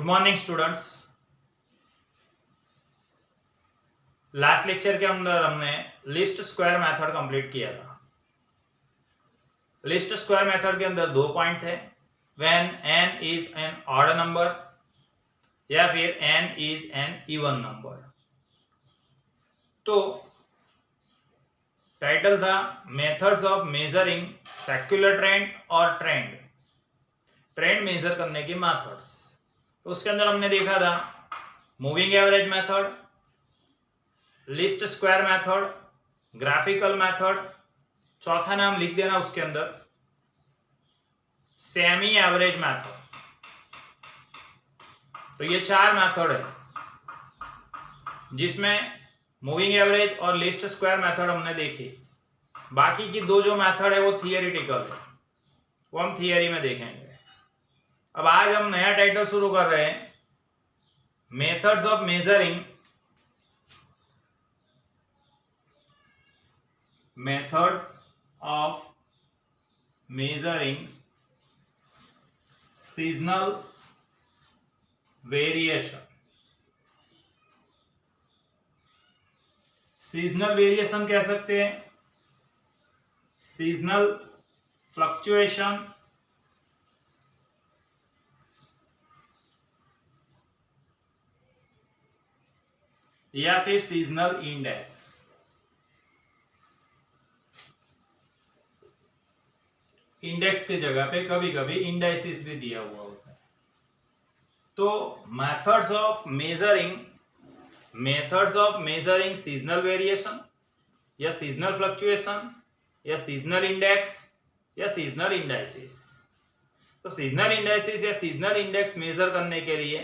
Morning students. Last lecture के अंदर हमने लिस्ट स्क्वायर मेथड कंप्लीट किया था। लिस्ट स्क्वायर मेथड के अंदर 2 पॉइंट थे, when n is an odd number या फिर n is an even number. तो टाइटल था methods of measuring secular trend और ट्रेंड मेजर करने की मेथड्स। तो उसके अंदर हमने देखा था moving average method, list square method, graphical method, चौथा नाम लिख देना उसके अंदर सेमी एवरेज मेथड। तो ये 4 मेथड है जिसमें मूविंग एवरेज और लिस्ट स्क्वायर मेथड हमने देखी। बाकी की 2 जो मेथड है वो थियरिटिकल है, वो हम थियरी में देखेंगे। अब आज हम नया टाइटल शुरू कर रहे हैं, methods of measuring seasonal variation. Seasonal variation कह सकते हैं, सीजनल फ्लक्चुएशन, या फिर सीजनल इंडेक्स। इंडेक्स की जगह पे कभी कभी इंडाइसिस भी दिया हुआ होता है। तो methods of measuring seasonal variation या सीजनल फ्लक्चुएशन या सीजनल इंडेक्स या सीजनल इंडाइसिस। तो सीजनल इंडाइसिस या सीजनल इंडेक्स मेजर करने के लिए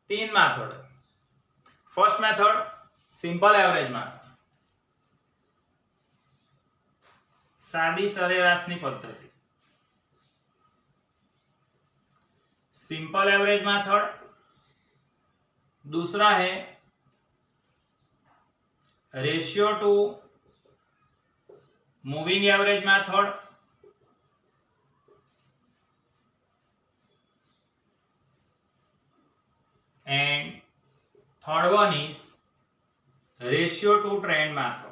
3 मेथड है। First method simple average method, सादी सरेराशनी पद्धति। Simple average method. दूसरा है ratio to moving average method. And third one is ratio to trend method.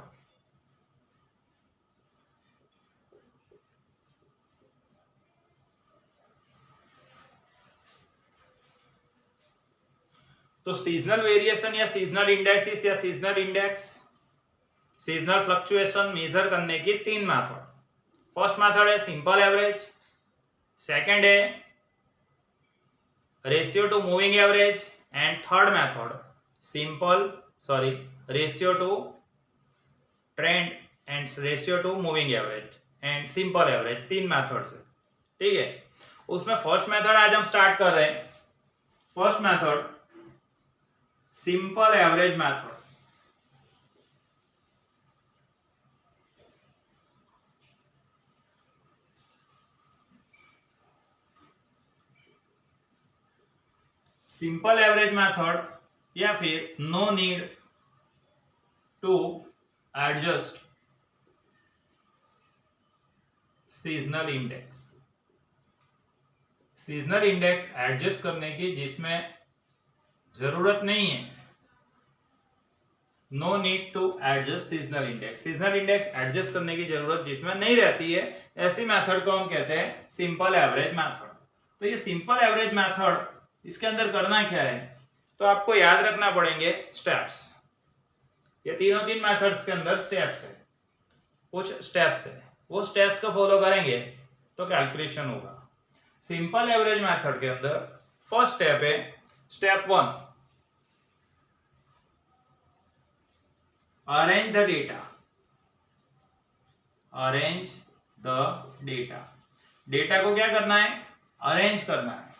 तो सीजनल वेरिएशन या सीजनल इंडाइसिस या seasonal index, seasonal fluctuation measure करने की 3 मेथड। फर्स्ट मेथड है सिंपल एवरेज, सेकंड है ratio to moving average, and third method ratio to trend and ratio to moving average and simple average. 3 methods है, ठीक है। उसमें first method आज हम स्टार्ट कर रहे हैं। First method simple average method. Simple average method या फिर no need to adjust seasonal index. Seasonal index adjust करने की जिसमें जरूरत नहीं है। No need to adjust seasonal index. Seasonal index adjust करने की जरूरत जिसमें नहीं रहती है, ऐसी मेथड को हम कहते हैं सिंपल एवरेज मेथड। तो ये सिंपल एवरेज मेथड, इसके अंदर करना क्या है, तो आपको याद रखना पड़ेंगे स्टेप्स। ये तीन मेथड्स के अंदर स्टेप्स है, कुछ स्टेप्स है, वो स्टेप्स को फॉलो करेंगे तो कैलकुलेशन होगा। सिंपल एवरेज मेथड के अंदर फर्स्ट स्टेप है step 1, arrange the data. Arrange the data. Data को क्या करना है, अरेंज करना है,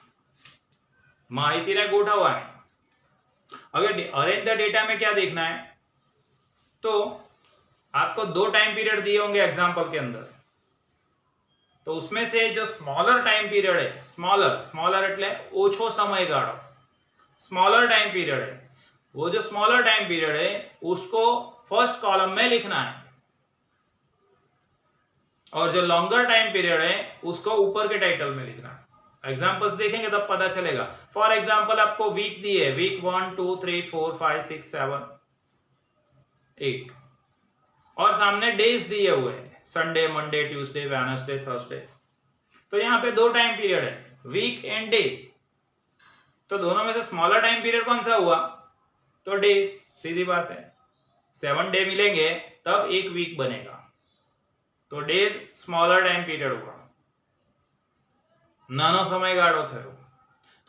माहितीने गोठववाने। अगर अरेंज द डेटा में क्या देखना है, तो आपको 2 टाइम पीरियड दिए होंगे एग्जांपल के अंदर। तो उसमें से जो स्मॉलर टाइम पीरियड है, स्मॉलर એટલે ઓછો સમયગાળો, स्मॉलर टाइम पीरियड है, वो जो स्मॉलर टाइम पीरियड है उसको फर्स्ट कॉलम में लिखना है, और जो लॉन्गर टाइम पीरियड है उसको ऊपर के टाइटल में लिखना है। एग्जाम्पल्स देखेंगे तब पता चलेगा। फॉर एग्जाम्पल आपको वीक दी है, वीक 1 2 3 4 5 6 7 8 और सामने डेज दिए हुए हैं, Sunday Monday Tuesday Wednesday Thursday. तो यहाँ पे दो टाइम पीरियड है, वीक एंड डेज। तो दोनों में से स्मॉलर टाइम पीरियड कौन सा हुआ? तो डेज, सीधी बात है। 7 डे मिलेंगे तब एक वीक बनेगा, तो डेज स्मॉलर टाइम पीरियड हुआ, नानो समय गाढ़ो थयो।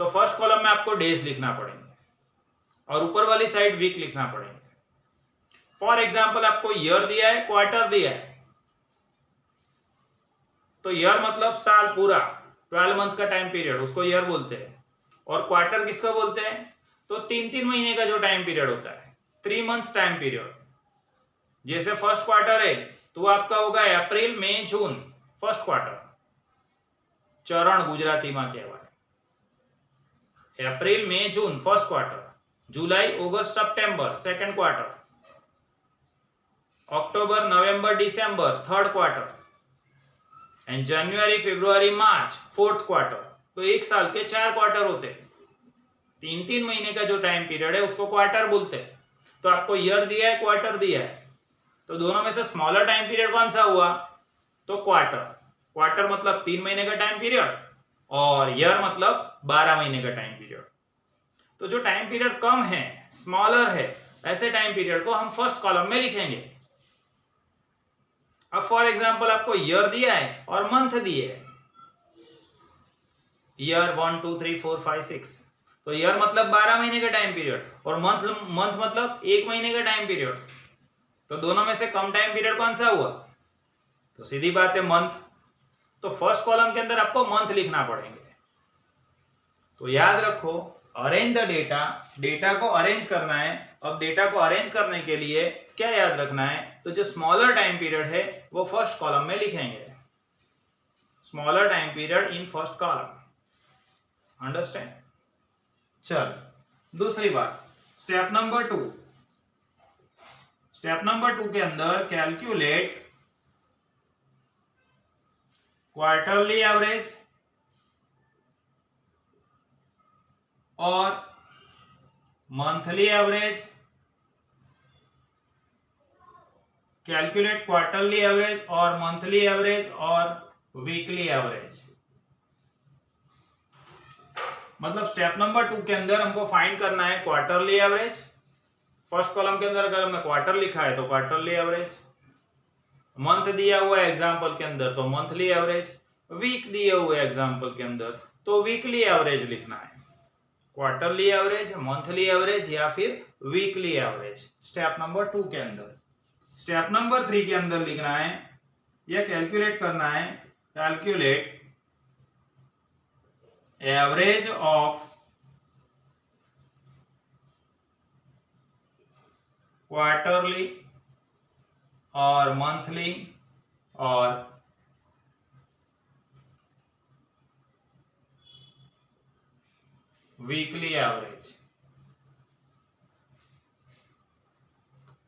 तो फर्स्ट कॉलम में आपको डेज लिखना पड़ेंगे और ऊपर वाली साइड वीक लिखना पड़ेंगे। फॉर एग्जाम्पल आपको ईयर दिया है, क्वार्टर दिया है। तो ईयर मतलब साल पूरा, 12 मंथ का टाइम पीरियड, उसको ईयर बोलते हैं। और क्वार्टर किसको बोलते हैं? तो 3-3 महीने का जो टाइम पीरियड होता है, 3 मंथ्स टाइम पीरियड। जैसे फर्स्ट क्वार्टर है तो आपका होगा अप्रैल मई जून, फर्स्ट क्वार्टर। चरण गुजराती में कहवाय। अप्रैल मई June first quarter, July August सितंबर सेकंड क्वार्टर, अक्टूबर नवंबर दिसंबर थर्ड क्वार्टर एंड जनवरी फरवरी मार्च फोर्थ क्वार्टर। तो एक साल के 4 क्वार्टर होते हैं। 3-3 महीने का जो टाइम पीरियड है उसको क्वार्टर बोलते हैं। तो आपको ईयर दिया है, क्वार्टर दिया है, तो दोनों में से स्मॉलर टाइम पीरियड कौन सा हुआ? तो क्वार्टर। क्वार्टर मतलब 3 महीने का टाइम पीरियड और ईयर मतलब 12 महीने का टाइम पीरियड। तो जो टाइम पीरियड कम है, स्मॉलर है, ऐसे टाइम पीरियड को हम फर्स्ट कॉलम में लिखेंगे। अब फॉर एग्जांपल आपको ईयर दिया है और मंथ दिए है, ईयर 1 2 3 4 5 6। तो ईयर मतलब 12 महीने का टाइम पीरियड और मंथ मतलब 1 महीने का टाइम पीरियड। तो दोनों में से कम टाइम पीरियड कौन सा हुआ? तो सीधी बात है मंथ। तो फर्स्ट कॉलम के अंदर आपको मंथ लिखना पड़ेंगे। तो याद रखो, अरेंज द डेटा, डेटा को अरेंज करना है। अब डेटा को अरेंज करने के लिए क्या याद रखना है? तो जो स्मॉलर टाइम पीरियड है वो फर्स्ट कॉलम में लिखेंगे, smaller time period in first column. Understand? चल दूसरी बात, स्टेप नंबर 2। स्टेप नंबर 2 के अंदर कैलकुलेट क्वार्टरली एवरेज और monthly average, calculate quarterly average और मंथली एवरेज और वीकली एवरेज। मतलब स्टेप नंबर 2 के अंदर हमको फाइंड करना है क्वार्टरली एवरेज। फर्स्ट कॉलम के अंदर अगर हमने क्वार्टर लिखा है तो क्वार्टरली एवरेज, मंथ दिया हुआ है एग्जांपल के अंदर तो मंथली एवरेज, वीक दिए हुए एग्जांपल के अंदर तो वीकली एवरेज लिखना है। क्वार्टरली एवरेज, मंथली एवरेज या फिर वीकली एवरेज, स्टेप नंबर 2 के अंदर। स्टेप नंबर 3 के अंदर लिखना है या कैलकुलेट करना है, कैलकुलेट एवरेज ऑफ क्वार्टरली और मंथली और वीकली एवरेज।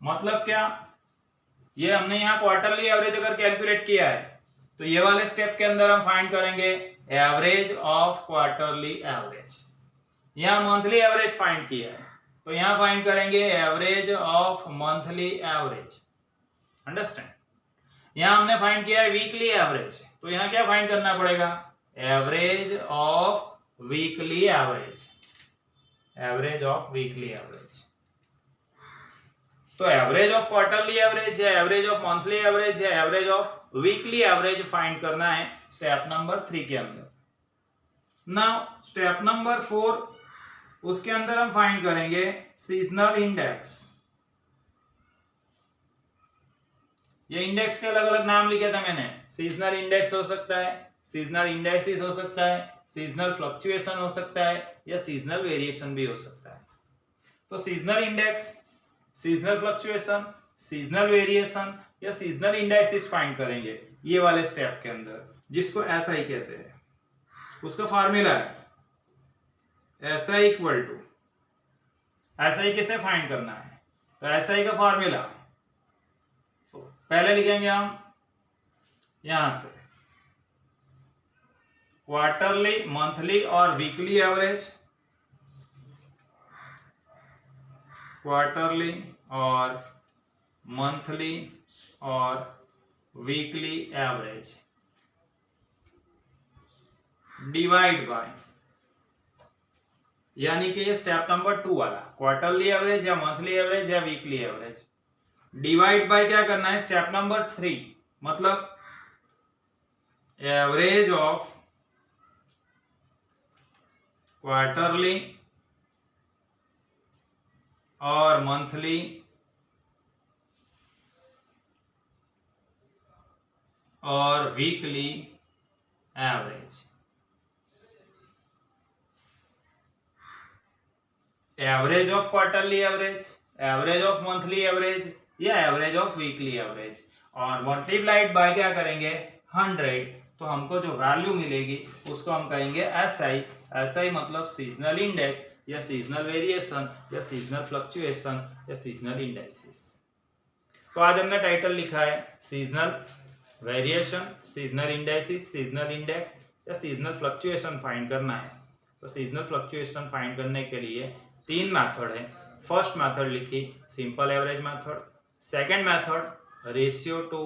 मतलब क्या? ये हमने यहां क्वार्टरली एवरेज अगर कैलकुलेट किया है तो ये वाले स्टेप के अंदर हम फाइंड करेंगे एवरेज ऑफ क्वार्टरली एवरेज। यहां मंथली एवरेज फाइंड किया है तो यहां फाइंड करेंगे average of monthly average. Understand? यहां हमने फाइंड किया है वीकली एवरेज, तो यहां क्या फाइंड करना पड़ेगा? Average of weekly average, average of weekly average. तो एवरेज ऑफ क्वार्टरली एवरेज है, एवरेज ऑफ मंथली एवरेज है, average of weekly average find करना है स्टेप नंबर 3 के अंदर। नाउ स्टेप नंबर 4, उसके अंदर हम फाइंड करेंगे सीजनल इंडेक्स। ये इंडेक्स के अलग अलग नाम लिखे थे मैंने। सीजनल इंडेक्स हो सकता है, सीजनल इंडेक्सिस हो सकता है, सीजनल फ्लक्चुएशन हो सकता है या सीजनल वेरिएशन भी हो सकता है। तो seasonal index, seasonal fluctuation, seasonal variation या सीजनल इंडेक्सिस फाइंड करेंगे ये वाले स्टेप के अंदर, जिसको SI कहते हैं। उसका फार्मूला है SI इक्वल टू, SI किसे फाइंड करना है? तो SI का फार्मूला पहले लिखेंगे हम यहां से, क्वार्टरली, मंथली और वीकली एवरेज, क्वार्टरली और मंथली और वीकली एवरेज डिवाइड बाय, यानी कि ये स्टेप नंबर 2 वाला क्वार्टरली एवरेज या मंथली एवरेज या वीकली एवरेज डिवाइड बाय क्या करना है स्टेप नंबर 3, मतलब एवरेज ऑफ क्वार्टरली और मंथली और weekly average, average of quarterly average, average of monthly average या एवरेज ऑफ वीकली एवरेज, और मल्टीप्लाइड बाय क्या करेंगे 100, तो हमको जो वैल्यू मिलेगी उसको हम कहेंगे एसआई। एसआई मतलब सीजनल इंडेक्स या सीजनल वेरिएशन या सीजनल फ्लक्चुएशन या सीजनल इंडेक्सेस। तो आज हमने टाइटल लिखा है seasonal variation, seasonal indexes, seasonal index या सीजनल फ्लक्चुएशन फाइंड करना है। तो सीजनल फ्लक्चुएशन फाइंड करने के लिए 3 मेथड है। फर्स्ट मेथड लिखी simple average method, second method ratio to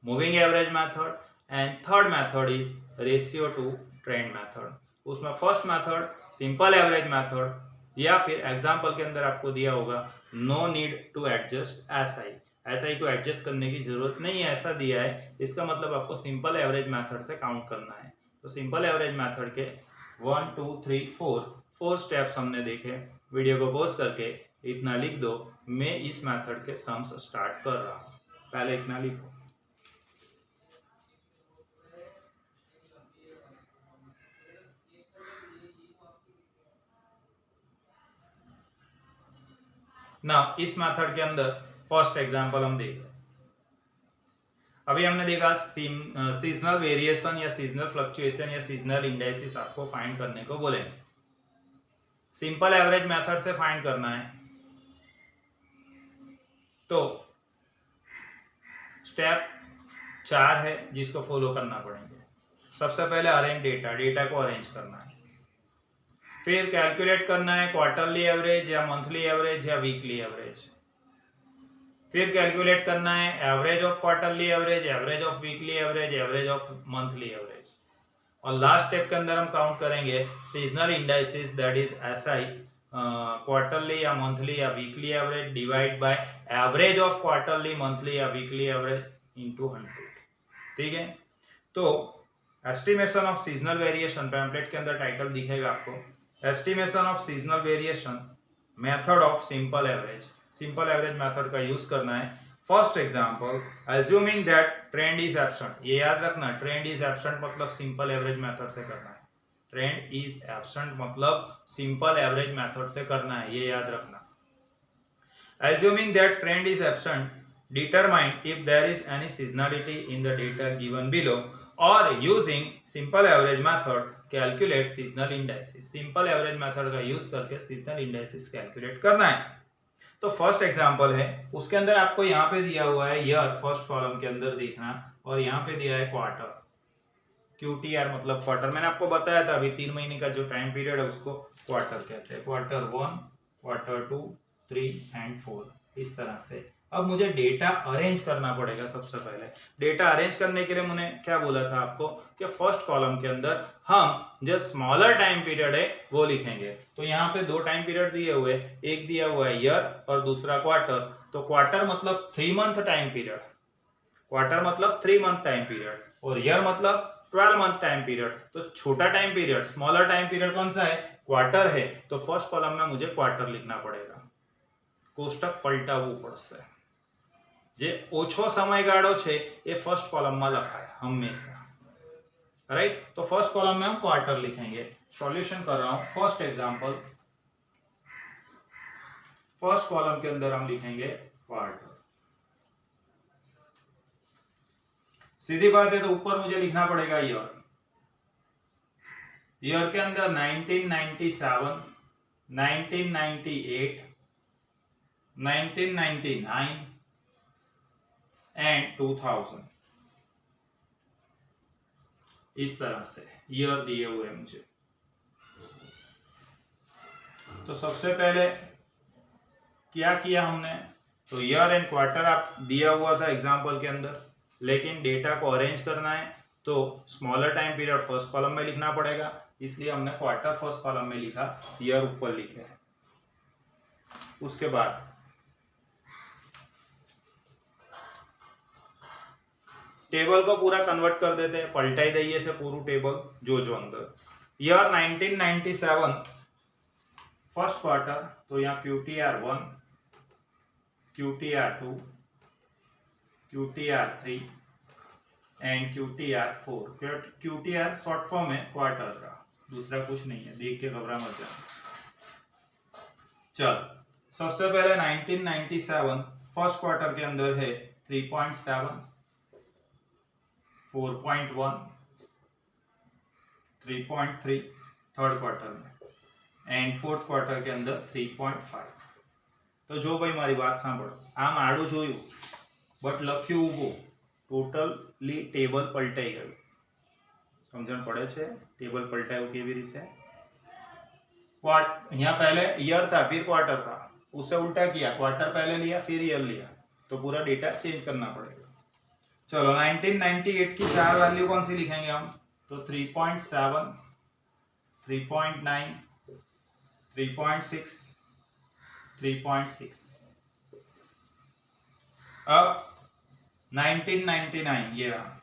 moving average method and third method is ratio to trend method. उसमें first method simple average method या फिर एग्जांपल के अंदर आपको दिया होगा no need to adjust SI, SI को एडजस्ट करने की जरूरत नहीं है ऐसा दिया है, इसका मतलब आपको सिंपल एवरेज मेथड से काउंट करना है। तो सिंपल एवरेज मेथड के 1 2 3 4 स्टेप्स हमने देखे। वीडियो को पॉज करके इतना लिख दो, मैं इस मेथड के सम्स स्टार्ट कर रहा हूं, पहले इतना लिखो। ना इस मेथड के अंदर फर्स्ट एग्जांपल हम देख रहे हैं। अभी हमने देखा सीजनल वेरिएशन या सीजनल फ्लक्चुएशन या सीजनल इंडेक्सेस आपको फाइंड करने को बोले। सिंपल एवरेज मेथड से फाइंड करना है तो स्टेप 4 है जिसको फॉलो करना पड़ेंगे। सबसे पहले अरेंज डेटा, डेटा को अरेंज करना है, फिर कैलकुलेट करना है क्वार्टरली एवरेज या मंथली एवरेज या वीकली एवरेज, फिर कैलकुलेट करना है average of quarterly average, average of weekly average, average of monthly average, और लास्ट स्टेप के अंदर हम काउंट करेंगे seasonal indices that is SI, quarterly या मंथली या weekly average divide by average of quarterly, monthly या वीकली एवरेज इनटू 100। ठीक है, तो estimation of seasonal variation, pamphlet के अंदर टाइटल दिखेगा आपको, estimation of seasonal variation method of simple average. Simple average method का यूज करना है। First example assuming that trend is absent, ये याद रखना ट्रेंड इज एब्सेंट मतलब सिंपल एवरेज मेथड से करना है। ट्रेंड इज एब्सेंट मतलब सिंपल एवरेज मेथड से करना है, ये याद रखना। Assuming that trend is absent, determine if there is any seasonality in the data given below, or using simple average method calculate seasonal indices। simple average method का use करके seasonal indices calculate करना है। तो first example है, उसके अंदर आपको यहाँ पे दिया हुआ है ईयर, फर्स्ट कॉलम के अंदर देखना, और यहाँ पे दिया है क्वार्टर, QTR मतलब क्वार्टर। मैंने आपको बताया था अभी 3 महीने का जो टाइम पीरियड है उसको क्वार्टर कहते हैं। क्वार्टर 1, क्वार्टर 2, 3 एंड 4, इस तरह से। अब मुझे डेटा अरेंज करना पड़ेगा। सबसे पहले डेटा अरेंज करने के लिए मैंने क्या बोला था आपको कि फर्स्ट कॉलम के अंदर हम जो स्मॉलर टाइम पीरियड है वो लिखेंगे। तो यहाँ पे 2 टाइम पीरियड दिए हुए, एक दिया हुआ है ईयर और दूसरा क्वार्टर। तो क्वार्टर मतलब 3 मंथ टाइम पीरियड, क्वार्टर मतलब 3 मंथ टाइम पीरियड, और ईयर मतलब 12 मंथ टाइम पीरियड। तो छोटा time period, smaller time period कौन सा है? क्वार्टर है। तो फर्स्ट कॉलम में मुझे क्वार्टर लिखना पड़ेगा। कोष्टक पलटावવું પડશે। જે ઓછો સમયગાળો છે એ ફર્સ્ટ કોલમમાં લખાય હંમેશા, राइट। तो फर्स्ट कॉलम में हम क्वार्टर लिखेंगे। सॉल्यूशन कर रहा हूं। फर्स्ट एग्जांपल, फर्स्ट कॉलम के अंदर हम लिखेंगे क्वार्टर। सीधी बात है, तो ऊपर मुझे लिखना पड़ेगा ईयर। ईयर के अंदर 1997, 1998, 1999 एंड 2000, इस तरह से। ईयर दिए हुए हैं मुझे। तो सबसे पहले क्या किया हमने, तो ईयर एंड क्वार्टर आप दिया हुआ था एग्जाम्पल के अंदर, लेकिन डेटा को अरेंज करना है तो smaller time period first column में लिखना पड़ेगा, इसलिए हमने क्वार्टर फर्स्ट कॉलम में लिखा, ईयर ऊपर लिखे है। उसके बाद टेबल को पूरा कन्वर्ट कर देते हैं, पलटाई दइए से पूरू टेबल जो अंदर। ईयर 1997 फर्स्ट क्वार्टर, तो यहाँ QTR1, QTR2, QTR3 and QTR4। QTR short form है क्वार्टर का, दूसरा कुछ नहीं है, देख के घबरा मत जाना। चल सबसे पहले 1997 फर्स्ट क्वार्टर के अंदर है 3.7, 4.1, 3.3 थर्ड क्वार्टर में, एंड फोर्थ क्वार्टर के अंदर 3.5। तो जो भाई मारी बात सांभळो, आम आडू जोयुं बट लख्યું ઊભું, टोटली टेबल पलटाई गયું। समझण पड़े छे टेबल पलटाયું केवी रीते। यहाँ पहले ईयर था फिर क्वार्टर था, उसे उल्टा किया, क्वार्टर पहले लिया फिर ईयर लिया, तो पूरा डेटा चेंज करना पड़ेगा। चलो 1998 की चार वैल्यू कौन सी लिखेंगे हम, तो 3.7, 3.9, 3.6, 3.6। अब 1999 ये रहा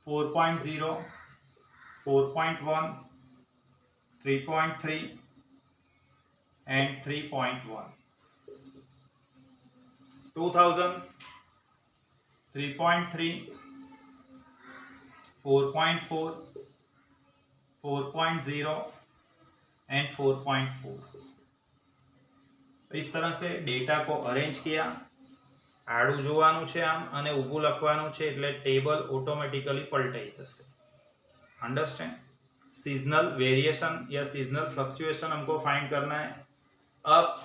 4.0, 4.1, 3.3 एंड 3.1। 2000 3.3, 4.4, 4.0 एंड 4.4। इस तरह से डेटा को अरेंज किया, आड़ू जोवानुं छे आम अने ऊभुं लखवानुं छे, एटले टेबल ऑटोमेटिकली पलटाई जशे। अंडरस्टैंड। सीजनल वेरिएशन या सीजनल फ्लक्चुएशन हमको फाइंड करना है। अब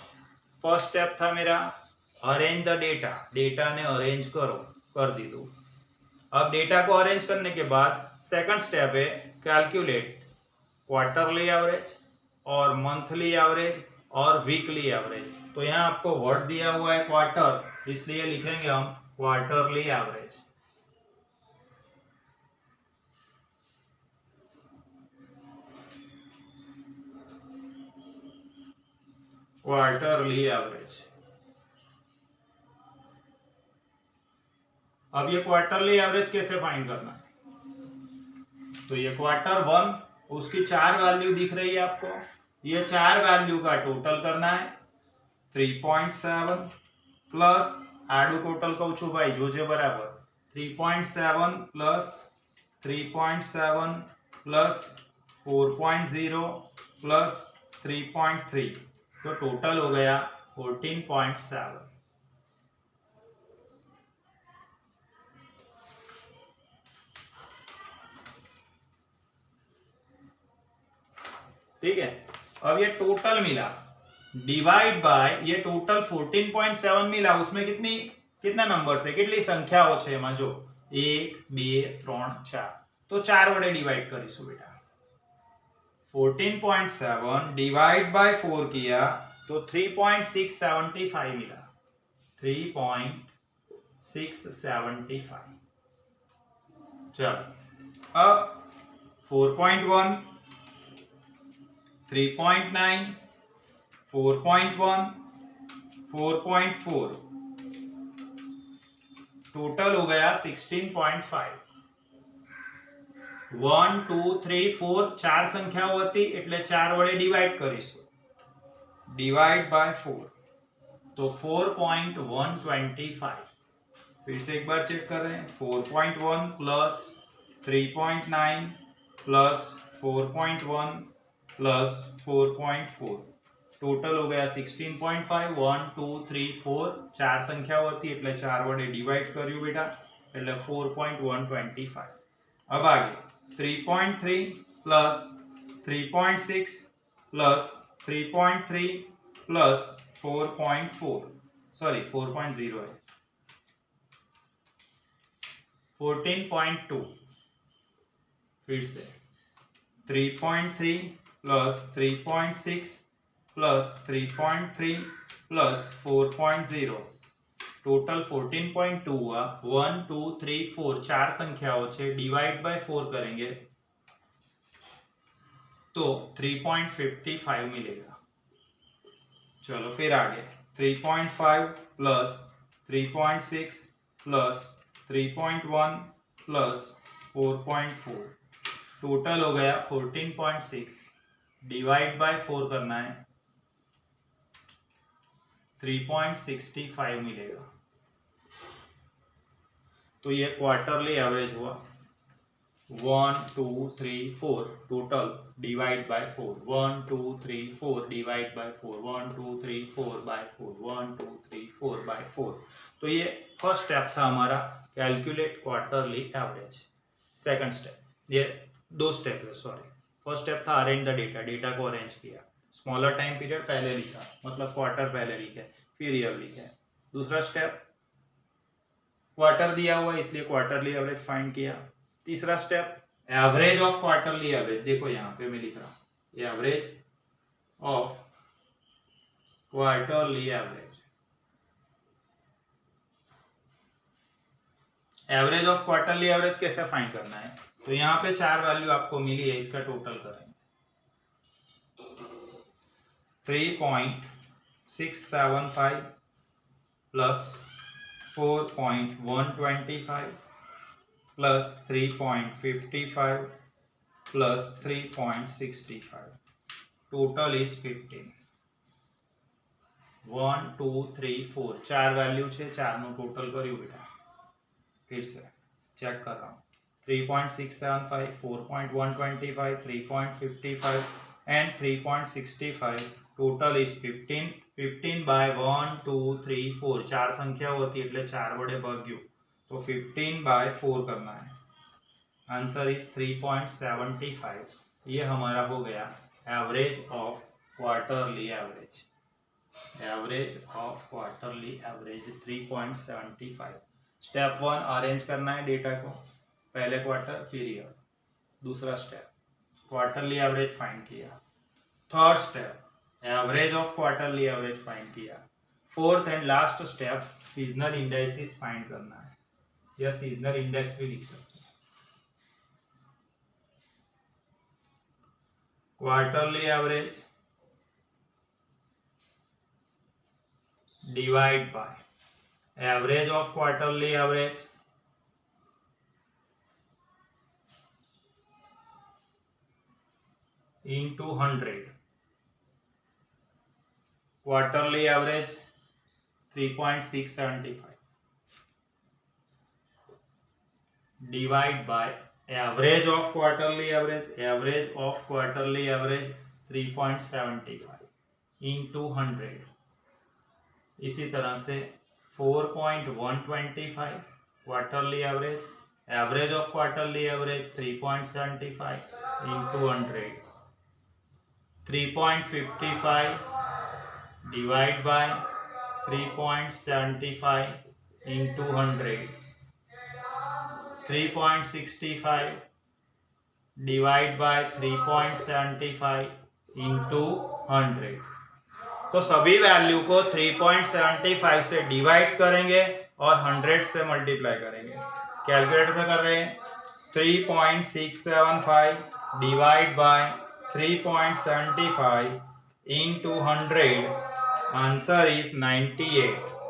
फर्स्ट स्टेप था मेरा अरेंज द डेटा, डेटा ने अरेंज करो, कर दीधुं। अब डेटा को अरेंज करने के बाद सेकंड स्टेप है कैलकुलेट क्वार्टरली एवरेज और मंथली एवरेज और वीकली एवरेज। तो यहाँ आपको वर्ड दिया हुआ है क्वार्टर, इसलिए लिखेंगे हम क्वार्टरली एवरेज। Quarterly average. अब ये क्वार्टरली एवरेज कैसे फाइंड करना है, तो ये क्वार्टर वन, उसकी चार वैल्यू दिख रही है आपको, ये चार वैल्यू का टोटल करना है 3.7 प्लस आडू टोटल कहूं छू भाई जोजे बराबर 3.7 प्लस 3.7 प्लस 4.0 प्लस 3.3, तो टोटल हो गया 14.7। ठीक है। अब ये टोटल मिला डिवाइड बाय ये टोटल 14.7 मिला, उसमें कितना नंबर है, कितनी संख्याओं छे एमां जो 1 2 3 4, तो 4 वडे डिवाइड करीशुं बेटा। 14.7 डिवाइड बाय 4 किया तो 3.675 मिला, 3.675। चल अब 4.1, 3.9, 4.1, 4.4, टोटल हो गया 16.5। 1 2 3 4 चार संख्याओं थी એટલે 4 वडे डिवाइड करीशुं, डिवाइड बाय 4 तो 4.125। फिर से एक बार चेक कर रहे हैं, 4.1 प्लस 3.9 प्लस 4.1 प्लस 4.4, टोटल हो गया 16.5। 1 2 3 4 चार संख्याओं थी એટલે 4 वडे डिवाइड कर्યું बेटा, એટલે 4.125। अब आगे 3.3 प्लस 3.6 प्लस 3.3 प्लस 4.4, सॉरी 4.0 है, 14.2। फिर से 3.3 प्लस 3.6 प्लस 3.3 प्लस 4.0 टोटल 14.2 हुआ। 1 2 3 4 चार संख्याओं से डिवाइड बाय 4 करेंगे तो 3.55 मिलेगा। चलो फिर आगे 3.5 प्लस 3.6 प्लस 3.1 प्लस 4.4 टोटल हो गया 14.6 डिवाइड बाय 4 करना है 3.65 मिलेगा। तो ये क्वार्टरली एवरेज हुआ 1 2 3 4 total divide by 4 1 2 3 4 divide by 4 1 2 3 4 by 4 1 2 3 4 by 4। तो ये फर्स्ट स्टेप था हमारा calculate quarterly average. Second step, ये दो स्टेप है सॉरी। फर्स्ट स्टेप था अरेंज द डेटा, डेटा को अरेंज किया, स्मॉलर टाइम पीरियड पहले लिखा मतलब क्वार्टर पहले लिखे फिर ईयर लिखे। दूसरा स्टेप क्वार्टर दिया हुआ इसलिए क्वार्टरली एवरेज फाइंड किया। तीसरा step average of quarterly average, देखो यहां पे मैं लिख रहा हूं average of quarterly average. Average of quarterly average कैसे फाइंड करना है, तो यहां पे चार वैल्यू आपको मिली है, इसका टोटल करेंगे 3.675 plus 4.125 plus 3.55 plus 3.65 total is 15। 1 2 3 4 चार वैल्यू है, चार नो टोटल કર્યું बेटा। फिर से चेक कर रहा हूँ 3.675 4.125 3.55 एंड 3.65 टोटल इज 15। 15 बाय 1 2 3 4 चार संख्या होती એટલે चार वडे भाग्યું तो 15 बाय 4 करना है। Answer is 3.75। ये हमारा हो गया average of quarterly average. Average of quarterly average 3.75। Step 1 arrange करना है डेटा को, पहले क्वार्टर फिर ईयर। दूसरा स्टेप क्वार्टरली एवरेज फाइंड किया। Third step average of quarterly average find किया। Fourth and last step seasonal indexes find करना है, या सीजनल इंडेक्स भी लिख सकते हैं। Quarterly average divide by average of quarterly average into 100। Quarterly average 3.675 divide by average of quarterly average, average of quarterly average 3.75 into 100। इसी तरह से 4.125 quarterly average, average of quarterly average 3.75 into 100। 3.55 divide by 3.75 into 100। 3.65 divide by 3.75 into 100। तो सभी value को 3.75 से divide करेंगे और 100 से मल्टीप्लाई करेंगे। कैलकुलेटर में कर रहे हैं 3.675 divide by 3.75 into 100। Answer is 98।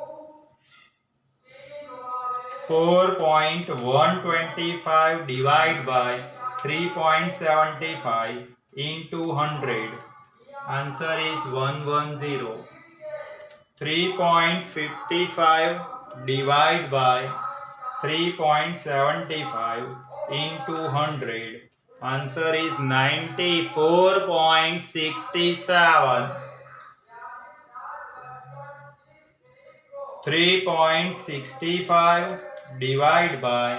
4.125 divide by 3.75 into 100। Answer is 110। 3.55 divide by 3.75 into 100। Answer is 94.67। 3.65 divide by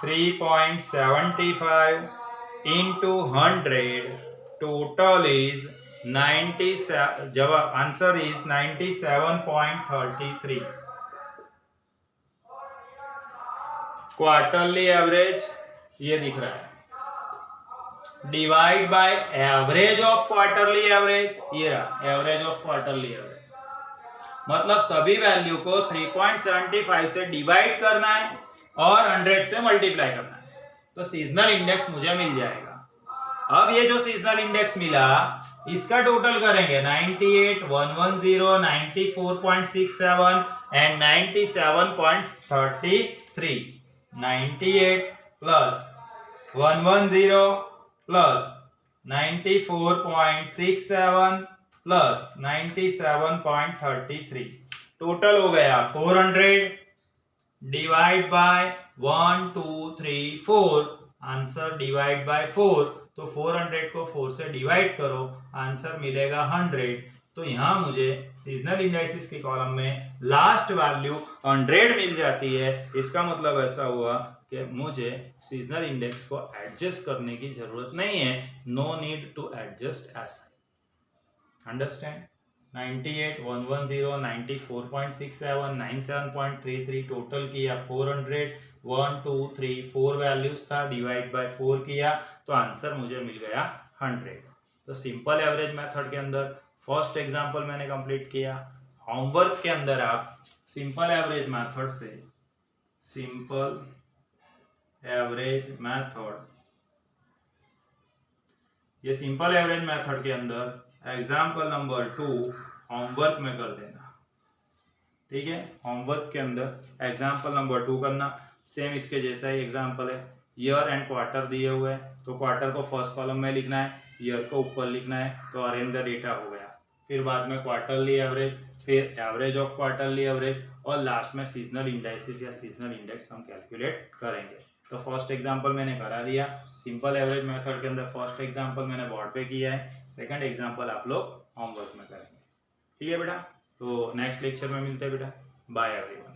3.75 into 100 total is 97। जवाब आंसर इज 97.33। क्वार्टरली एवरेज ये दिख रहा है, divide by average of quarterly average, ये रहा एवरेज ऑफ क्वार्टरली एवरेज। मतलब सभी value को 3.75 से डिवाइड करना है और 100 से मल्टीप्लाई करना है, तो सीजनल इंडेक्स मुझे मिल जाएगा। अब ये जो सीजनल इंडेक्स मिला इसका टोटल करेंगे 98, 110, 94.67 and 97.33। 98 plus 110 plus 94.67 plus 97.33, total हो गया 400 divide by 1 2 3 4, answer divide by 4, तो 400 को 4 से डिवाइड करो, आंसर मिलेगा 100। तो यहाँ मुझे सीजनल इंडाइसिस के कॉलम में लास्ट वैल्यू 100 मिल जाती है। इसका मतलब ऐसा हुआ कि मुझे सीजनल इंडेक्स को एडजस्ट करने की जरूरत नहीं है, नो नीड टू एडजस्ट ऐसा। अंडरस्टैंड? 98, 110, 94.67, 97.33 टोटल किया 400, 1 2 3 4 वैल्यूज था, डिवाइड बाय 4 किया, तो आंसर मुझे मिल गया 100। तो सिंपल एवरेज मेथड के अंदर फर्स्ट एग्जांपल मैंने कंप्लीट किया। होमवर्क के अंदर आप सिंपल एवरेज मेथड से, सिंपल एवरेज मेथड, ये सिंपल एवरेज मेथड के अंदर एग्जाम्पल नंबर 2 होमवर्क में कर देना, ठीक है। होमवर्क के अंदर एग्जाम्पल नंबर 2 करना, सेम इसके जैसा ही एग्जाम्पल है। ईयर एंड क्वार्टर दिए हुए हैं, तो क्वार्टर को फर्स्ट कॉलम में लिखना है, ईयर को ऊपर लिखना है, तो अरेंज द डेटा हो गया। फिर बाद में क्वार्टरली एवरेज, फिर एवरेज ऑफ क्वार्टरली एवरेज, और लास्ट में सीजनल इंडाइसिस या सीजनल इंडेक्स हम कैलकुलेट करेंगे। तो फर्स्ट एग्जांपल मैंने करा दिया सिंपल एवरेज मेथड के अंदर। फर्स्ट एग्जांपल मैंने बोर्ड पे किया है, सेकंड एग्जांपल आप लोग होमवर्क में करेंगे, ठीक है बेटा। तो नेक्स्ट लेक्चर में मिलते हैं बेटा, बाय एवरीवन।